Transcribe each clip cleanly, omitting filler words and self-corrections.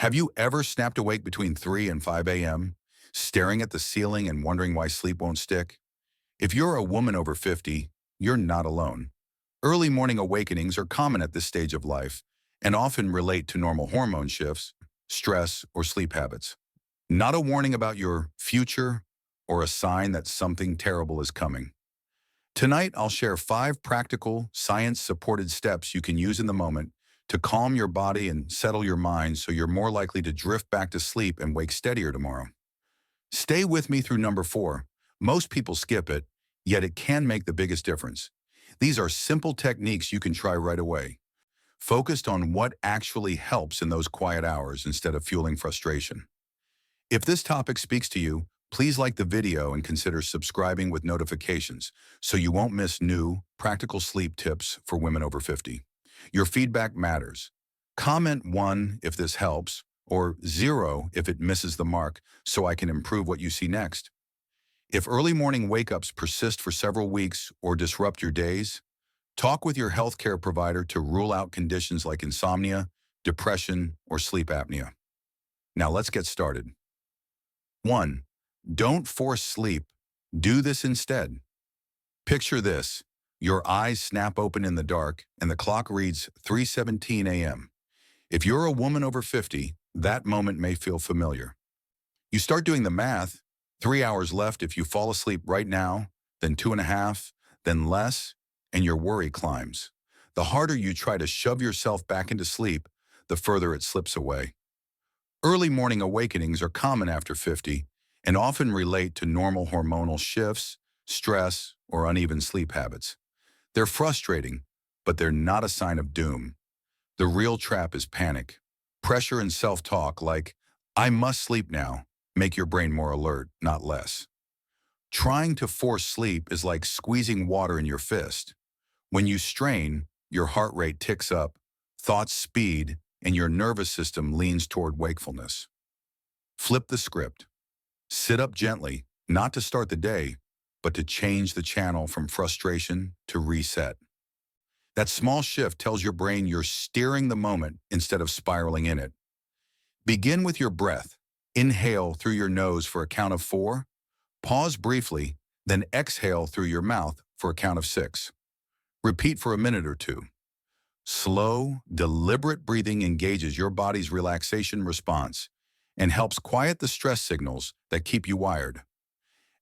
Have you ever snapped awake between 3 and 5 a.m., staring at the ceiling and wondering why sleep won't stick? If you're a woman over 50, you're not alone. Early morning awakenings are common at this stage of life and often relate to normal hormone shifts, stress, or sleep habits. Not a warning about your future or a sign that something terrible is coming. Tonight, I'll share 5 practical, science-supported steps you can use in the moment to calm your body and settle your mind so you're more likely to drift back to sleep and wake steadier tomorrow. Stay with me through number 4. Most people skip it, yet it can make the biggest difference. These are simple techniques you can try right away, focused on what actually helps in those quiet hours instead of fueling frustration. If this topic speaks to you, please like the video and consider subscribing with notifications so you won't miss new, practical sleep tips for women over 50. Your feedback matters. Comment 1 if this helps, or 0 if it misses the mark so I can improve what you see next. If early morning wake-ups persist for several weeks or disrupt your days, talk with your healthcare provider to rule out conditions like insomnia, depression, or sleep apnea. Now let's get started. 1. Don't force sleep. Do this instead. Picture this. Your eyes snap open in the dark and the clock reads 3:17 a.m. If you're a woman over 50, that moment may feel familiar. You start doing the math, 3 hours left if you fall asleep right now, then 2.5, then less, and your worry climbs. The harder you try to shove yourself back into sleep, the further it slips away. Early morning awakenings are common after 50 and often relate to normal hormonal shifts, stress, or uneven sleep habits. They're frustrating, but they're not a sign of doom. The real trap is panic. Pressure and self-talk like, "I must sleep now," make your brain more alert, not less. Trying to force sleep is like squeezing water in your fist. When you strain, your heart rate ticks up, thoughts speed, and your nervous system leans toward wakefulness. Flip the script. Sit up gently, not to start the day, but to change the channel from frustration to reset. That small shift tells your brain you're steering the moment instead of spiraling in it. Begin with your breath. Inhale through your nose for a count of 4. Pause briefly, then exhale through your mouth for a count of 6. Repeat for a minute or 2. Slow, deliberate breathing engages your body's relaxation response and helps quiet the stress signals that keep you wired.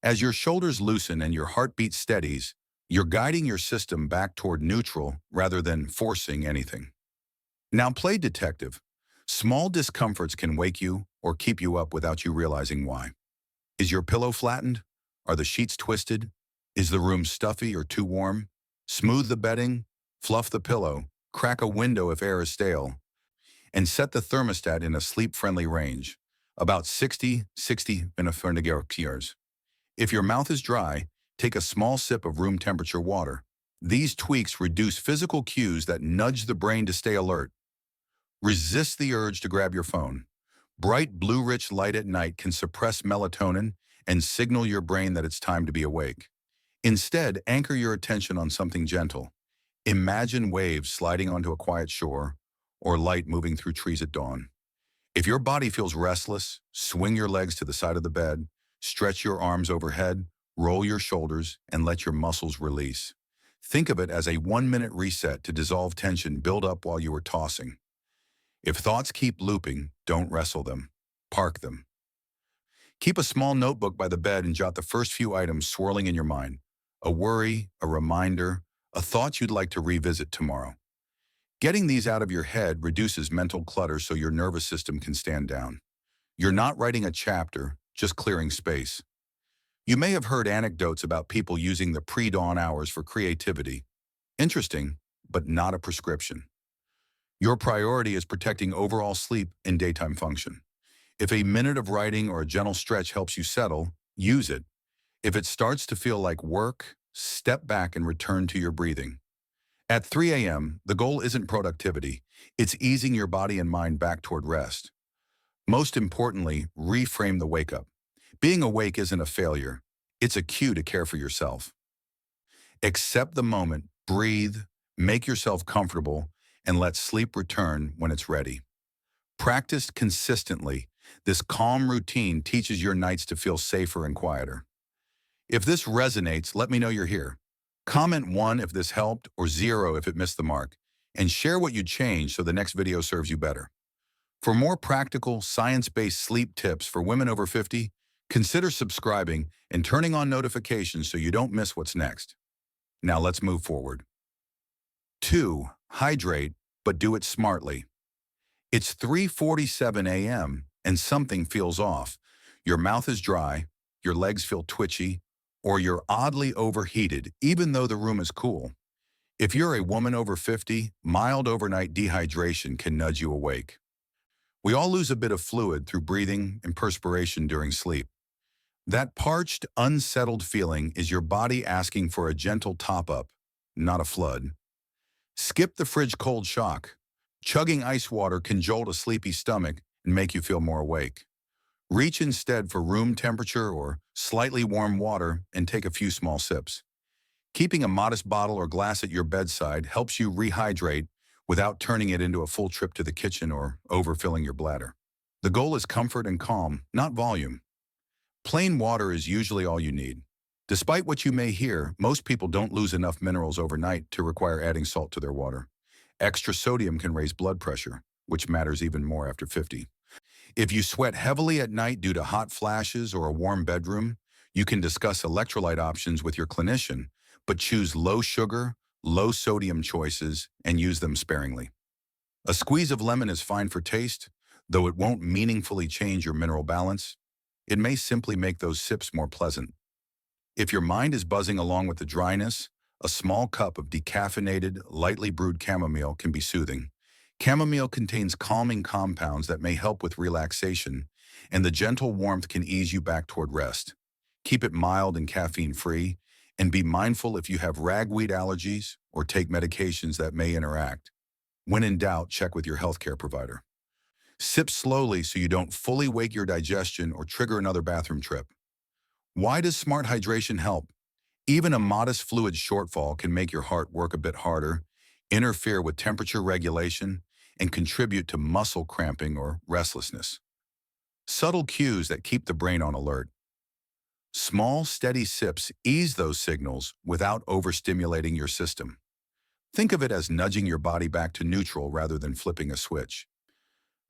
As your shoulders loosen and your heartbeat steadies, you're guiding your system back toward neutral rather than forcing anything. Now play detective. Small discomforts can wake you or keep you up without you realizing why. Is your pillow flattened? Are the sheets twisted? Is the room stuffy or too warm? Smooth the bedding, fluff the pillow, crack a window if air is stale, and set the thermostat in a sleep-friendly range, about 60 years. If your mouth is dry, take a small sip of room temperature water. These tweaks reduce physical cues that nudge the brain to stay alert. Resist the urge to grab your phone. Bright blue-rich light at night can suppress melatonin and signal your brain that it's time to be awake. Instead, anchor your attention on something gentle. Imagine waves sliding onto a quiet shore or light moving through trees at dawn. If your body feels restless, swing your legs to the side of the bed, stretch your arms overhead, roll your shoulders, and let your muscles release. Think of it as a 1-minute reset to dissolve tension built up while you were tossing. If thoughts keep looping, don't wrestle them. Park them. Keep a small notebook by the bed and jot the first few items swirling in your mind. A worry, a reminder, a thought you'd like to revisit tomorrow. Getting these out of your head reduces mental clutter so your nervous system can stand down. You're not writing a chapter, just clearing space. You may have heard anecdotes about people using the pre-dawn hours for creativity. Interesting, but not a prescription. Your priority is protecting overall sleep and daytime function. If a minute of writing or a gentle stretch helps you settle, use it. If it starts to feel like work, step back and return to your breathing. At 3 a.m., the goal isn't productivity. It's easing your body and mind back toward rest. Most importantly, reframe the wake-up. Being awake isn't a failure. It's a cue to care for yourself. Accept the moment, breathe, make yourself comfortable, and let sleep return when it's ready. Practiced consistently, this calm routine teaches your nights to feel safer and quieter. If this resonates, let me know you're here. Comment 1 if this helped or 0 if it missed the mark, and share what you changed so the next video serves you better. For more practical, science-based sleep tips for women over 50, consider subscribing and turning on notifications so you don't miss what's next. Now let's move forward. 2. Hydrate, but do it smartly. It's 3:47 a.m. and something feels off. Your mouth is dry, your legs feel twitchy, or you're oddly overheated even though the room is cool. If you're a woman over 50, mild overnight dehydration can nudge you awake. We all lose a bit of fluid through breathing and perspiration during sleep. That parched, unsettled feeling is your body asking for a gentle top-up, not a flood. Skip the fridge cold shock. Chugging ice water can jolt a sleepy stomach and make you feel more awake. Reach instead for room temperature or slightly warm water and take a few small sips. Keeping a modest bottle or glass at your bedside helps you rehydrate without turning it into a full trip to the kitchen or overfilling your bladder. The goal is comfort and calm, not volume. Plain water is usually all you need. Despite what you may hear, most people don't lose enough minerals overnight to require adding salt to their water. Extra sodium can raise blood pressure, which matters even more after 50. If you sweat heavily at night due to hot flashes or a warm bedroom, you can discuss electrolyte options with your clinician, but choose low sugar, low sodium choices and use them sparingly. A squeeze of lemon is fine for taste, though it won't meaningfully change your mineral balance. It may simply make those sips more pleasant. If your mind is buzzing along with the dryness, a small cup of decaffeinated, lightly brewed chamomile can be soothing. Chamomile contains calming compounds that may help with relaxation, and the gentle warmth can ease you back toward rest. Keep it mild and caffeine-free, and be mindful if you have ragweed allergies or take medications that may interact. When in doubt, check with your healthcare provider. Sip slowly so you don't fully wake your digestion or trigger another bathroom trip. Why does smart hydration help? Even a modest fluid shortfall can make your heart work a bit harder, interfere with temperature regulation, and contribute to muscle cramping or restlessness. Subtle cues that keep the brain on alert. Small, steady sips ease those signals without overstimulating your system. Think of it as nudging your body back to neutral rather than flipping a switch.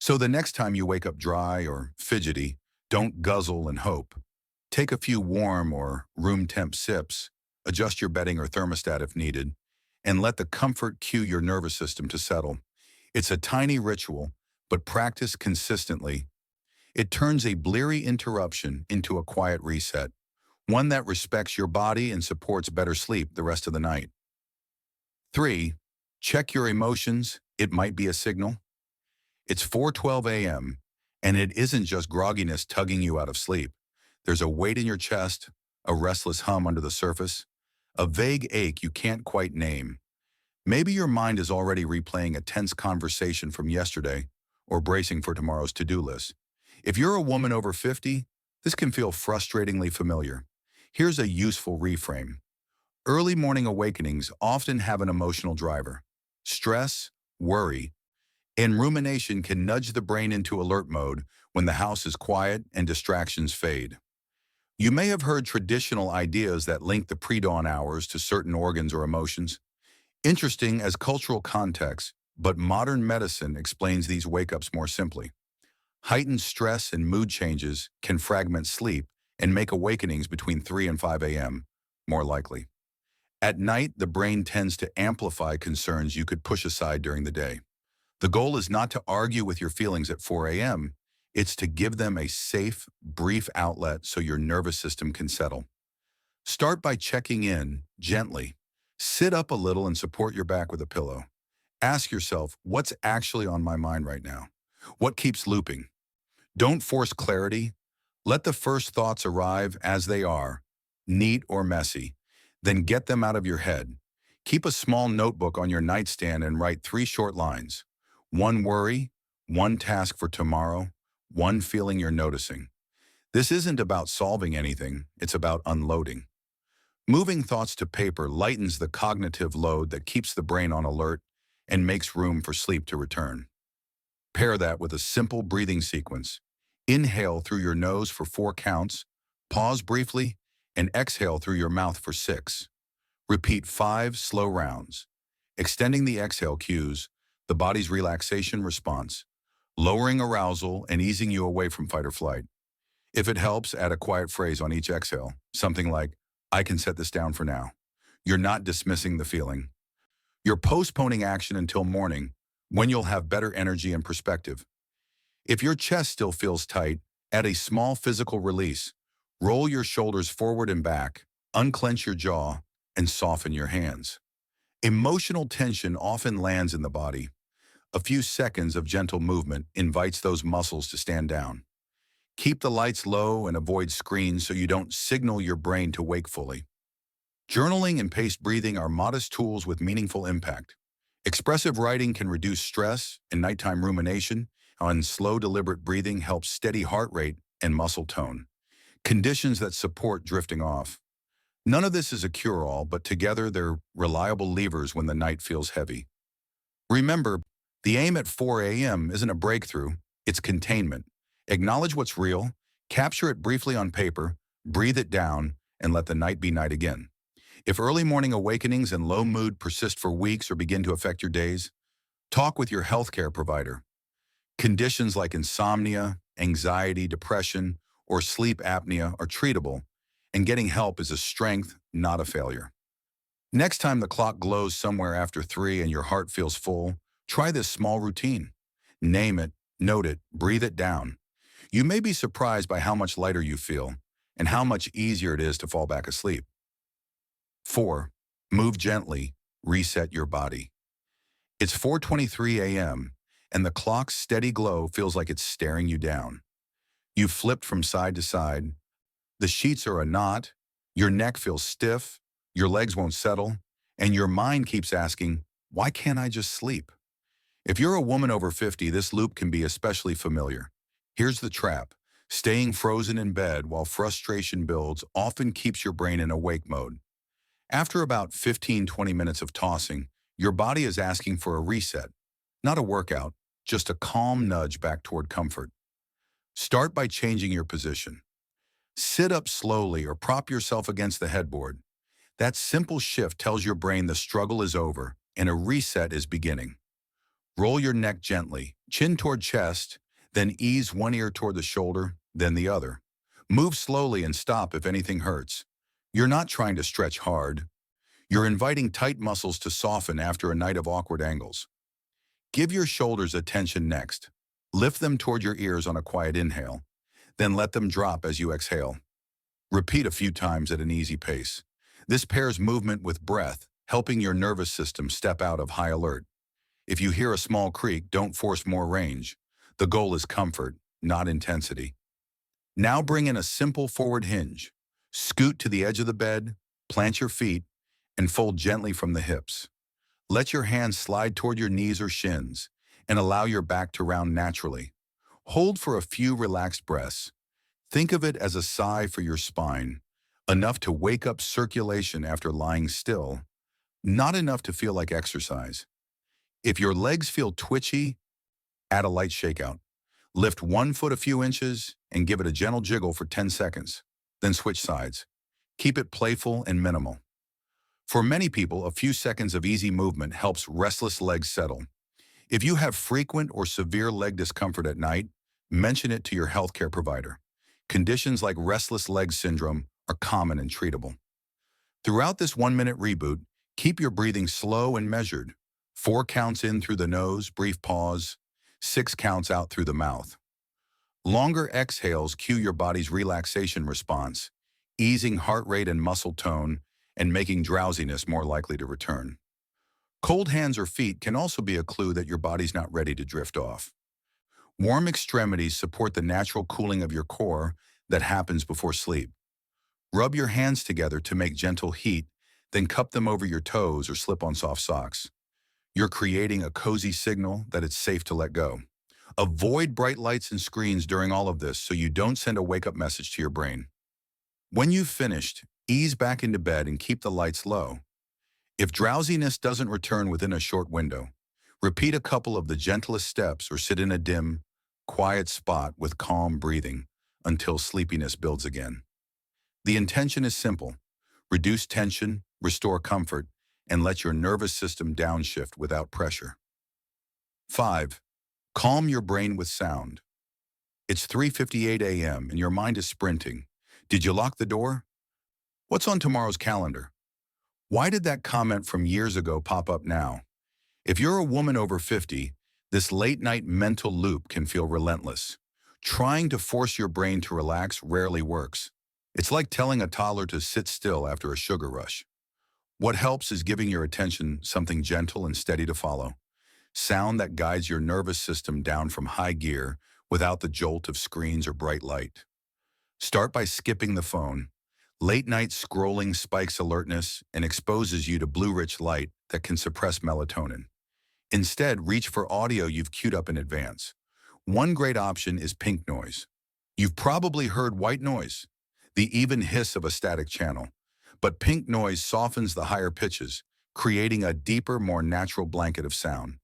So the next time you wake up dry or fidgety, don't guzzle and hope. Take a few warm or room temp sips, adjust your bedding or thermostat if needed, and let the comfort cue your nervous system to settle. It's a tiny ritual, but practiced consistently, it turns a bleary interruption into a quiet reset, one that respects your body and supports better sleep the rest of the night. 3. Check your emotions. It might be a signal. It's 4:12 a.m., and it isn't just grogginess tugging you out of sleep. There's a weight in your chest, a restless hum under the surface, a vague ache you can't quite name. Maybe your mind is already replaying a tense conversation from yesterday or bracing for tomorrow's to-do list. If you're a woman over 50, this can feel frustratingly familiar. Here's a useful reframe. Early morning awakenings often have an emotional driver. Stress, worry, and rumination can nudge the brain into alert mode when the house is quiet and distractions fade. You may have heard traditional ideas that link the pre-dawn hours to certain organs or emotions. Interesting as cultural context, but modern medicine explains these wake-ups more simply. Heightened stress and mood changes can fragment sleep and make awakenings between 3 and 5 a.m. more likely. At night, the brain tends to amplify concerns you could push aside during the day. The goal is not to argue with your feelings at 4 a.m., it's to give them a safe, brief outlet so your nervous system can settle. Start by checking in, gently. Sit up a little and support your back with a pillow. Ask yourself, what's actually on my mind right now? What keeps looping? Don't force clarity. Let the first thoughts arrive as they are, neat or messy. Then get them out of your head. Keep a small notebook on your nightstand and write 3 short lines. 1 worry, 1 task for tomorrow, 1 feeling you're noticing. This isn't about solving anything, it's about unloading. Moving thoughts to paper lightens the cognitive load that keeps the brain on alert and makes room for sleep to return. Pair that with a simple breathing sequence. Inhale through your nose for 4 counts, pause briefly, and exhale through your mouth for 6. Repeat 5 slow rounds, extending the exhale cues, the body's relaxation response, lowering arousal and easing you away from fight or flight. If it helps, add a quiet phrase on each exhale, something like, "I can set this down for now." You're not dismissing the feeling. You're postponing action until morning, when you'll have better energy and perspective. If your chest still feels tight, add a small physical release. Roll your shoulders forward and back, unclench your jaw, and soften your hands. Emotional tension often lands in the body. A few seconds of gentle movement invites those muscles to stand down. Keep the lights low and avoid screens so you don't signal your brain to wake fully. Journaling and paced breathing are modest tools with meaningful impact. Expressive writing can reduce stress and nighttime rumination, and slow, deliberate breathing helps steady heart rate and muscle tone, conditions that support drifting off. None of this is a cure-all, but together they're reliable levers when the night feels heavy. Remember, the aim at 4 a.m. isn't a breakthrough, it's containment. Acknowledge what's real, capture it briefly on paper, breathe it down, and let the night be night again. If early morning awakenings and low mood persist for weeks or begin to affect your days, talk with your healthcare provider. Conditions like insomnia, anxiety, depression, or sleep apnea are treatable, and getting help is a strength, not a failure. Next time the clock glows somewhere after 3 and your heart feels full, try this small routine. Name it, note it, breathe it down. You may be surprised by how much lighter you feel and how much easier it is to fall back asleep. 4. Move gently, reset your body. It's 4:23 a.m., and the clock's steady glow feels like it's staring you down. You've flipped from side to side. The sheets are a knot, your neck feels stiff, your legs won't settle, and your mind keeps asking, "Why can't I just sleep?" If you're a woman over 50, this loop can be especially familiar. Here's the trap. Staying frozen in bed while frustration builds often keeps your brain in awake mode. After about 15-20 minutes of tossing, your body is asking for a reset, not a workout, just a calm nudge back toward comfort. Start by changing your position. Sit up slowly or prop yourself against the headboard. That simple shift tells your brain the struggle is over and a reset is beginning. Roll your neck gently, chin toward chest, then ease one ear toward the shoulder, then the other. Move slowly and stop if anything hurts. You're not trying to stretch hard. You're inviting tight muscles to soften after a night of awkward angles. Give your shoulders attention next. Lift them toward your ears on a quiet inhale, then let them drop as you exhale. Repeat a few times at an easy pace. This pairs movement with breath, helping your nervous system step out of high alert. If you hear a small creak, don't force more range. The goal is comfort, not intensity. Now bring in a simple forward hinge. Scoot to the edge of the bed, plant your feet, and fold gently from the hips. Let your hands slide toward your knees or shins, and allow your back to round naturally. Hold for a few relaxed breaths. Think of it as a sigh for your spine, enough to wake up circulation after lying still, not enough to feel like exercise. If your legs feel twitchy, add a light shakeout. Lift one foot a few inches and give it a gentle jiggle for 10 seconds. Then switch sides. Keep it playful and minimal. For many people, a few seconds of easy movement helps restless legs settle. If you have frequent or severe leg discomfort at night, mention it to your healthcare provider. Conditions like restless leg syndrome are common and treatable. Throughout this 1-minute reboot, keep your breathing slow and measured. 4 counts in through the nose, brief pause. 6 counts out through the mouth. Longer exhales cue your body's relaxation response, easing heart rate and muscle tone, and making drowsiness more likely to return. Cold hands or feet can also be a clue that your body's not ready to drift off. Warm extremities support the natural cooling of your core that happens before sleep. Rub your hands together to make gentle heat, then cup them over your toes or slip on soft socks. You're creating a cozy signal that it's safe to let go. Avoid bright lights and screens during all of this so you don't send a wake-up message to your brain. When you've finished, ease back into bed and keep the lights low. If drowsiness doesn't return within a short window, Repeat a couple of the gentlest steps or sit in a dim, quiet spot with calm breathing until sleepiness builds again. The intention is simple. Reduce tension, restore comfort, and let your nervous system downshift without pressure. 5. Calm your brain with sound. It's 3:58 a.m. and your mind is sprinting. Did you lock the door? What's on tomorrow's calendar? Why did that comment from years ago pop up now? If you're a woman over 50, this late-night mental loop can feel relentless. Trying to force your brain to relax rarely works. It's like telling a toddler to sit still after a sugar rush. What helps is giving your attention something gentle and steady to follow. Sound that guides your nervous system down from high gear without the jolt of screens or bright light. Start by skipping the phone. Late-night scrolling spikes alertness and exposes you to blue-rich light that can suppress melatonin. Instead, reach for audio you've queued up in advance. One great option is pink noise. You've probably heard white noise, the even hiss of a static channel. But pink noise softens the higher pitches, creating a deeper, more natural blanket of sound.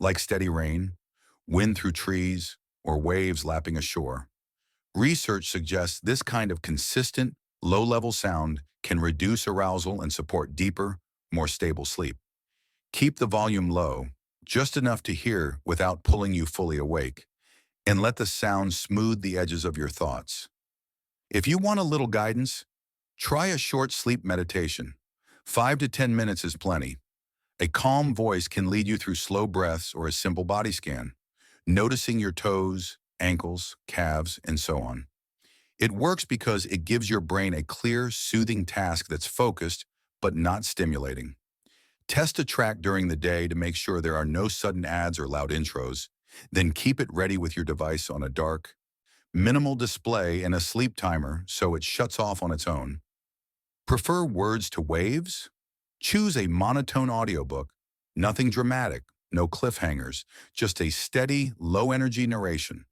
Like steady rain, wind through trees, or waves lapping ashore. Research suggests this kind of consistent, low-level sound can reduce arousal and support deeper, more stable sleep. Keep the volume low, just enough to hear without pulling you fully awake, and let the sound smooth the edges of your thoughts. If you want a little guidance, try a short sleep meditation. 5 to 10 minutes is plenty. A calm voice can lead you through slow breaths or a simple body scan, noticing your toes, ankles, calves, and so on. It works because it gives your brain a clear, soothing task that's focused but not stimulating. Test a track during the day to make sure there are no sudden ads or loud intros. Then keep it ready with your device on a dark, minimal display and a sleep timer so it shuts off on its own. Prefer words to waves? Choose a monotone audiobook. Nothing dramatic, no cliffhangers, just a steady, low-energy narration.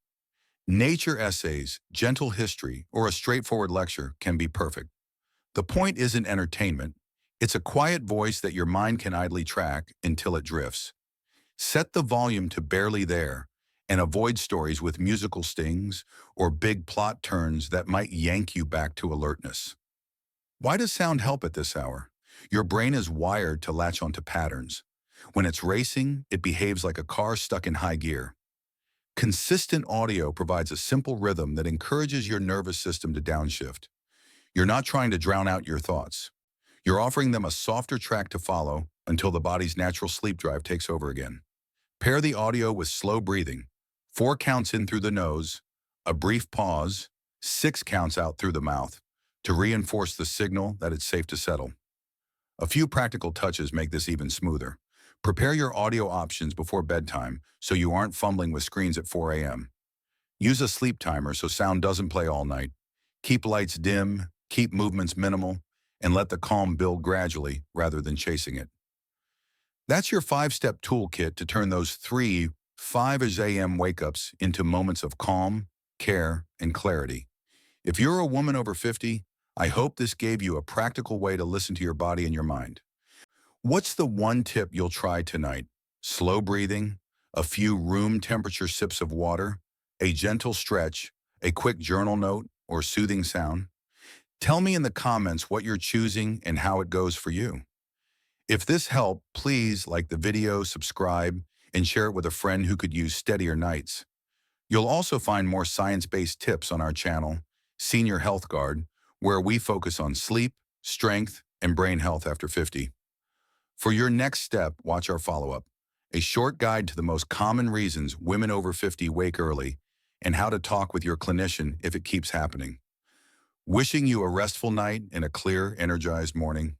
Nature essays, gentle history, or a straightforward lecture can be perfect. The point isn't entertainment. It's a quiet voice that your mind can idly track until it drifts. Set the volume to barely there and avoid stories with musical stings or big plot turns that might yank you back to alertness. Why does sound help at this hour? Your brain is wired to latch onto patterns. When it's racing, it behaves like a car stuck in high gear. Consistent audio provides a simple rhythm that encourages your nervous system to downshift. You're not trying to drown out your thoughts. You're offering them a softer track to follow until the body's natural sleep drive takes over again. Pair the audio with slow breathing. 4 counts in through the nose, a brief pause, 6 counts out through the mouth to reinforce the signal that it's safe to settle. A few practical touches make this even smoother. Prepare your audio options before bedtime so you aren't fumbling with screens at 4 a.m. Use a sleep timer so sound doesn't play all night. Keep lights dim, keep movements minimal, and let the calm build gradually rather than chasing it. That's your 5-step toolkit to turn those 5 a.m. wake-ups into moments of calm, care, and clarity. If you're a woman over 50, I hope this gave you a practical way to listen to your body and your mind. What's the one tip you'll try tonight? Slow breathing, a few room temperature sips of water, a gentle stretch, a quick journal note, or soothing sound? Tell me in the comments what you're choosing and how it goes for you. If this helped, please like the video, subscribe, and share it with a friend who could use steadier nights. You'll also find more science-based tips on our channel, Senior Health Guard, where we focus on sleep, strength, and brain health after 50. For your next step, watch our follow-up, a short guide to the most common reasons women over 50 wake early and how to talk with your clinician if it keeps happening. Wishing you a restful night and a clear, energized morning.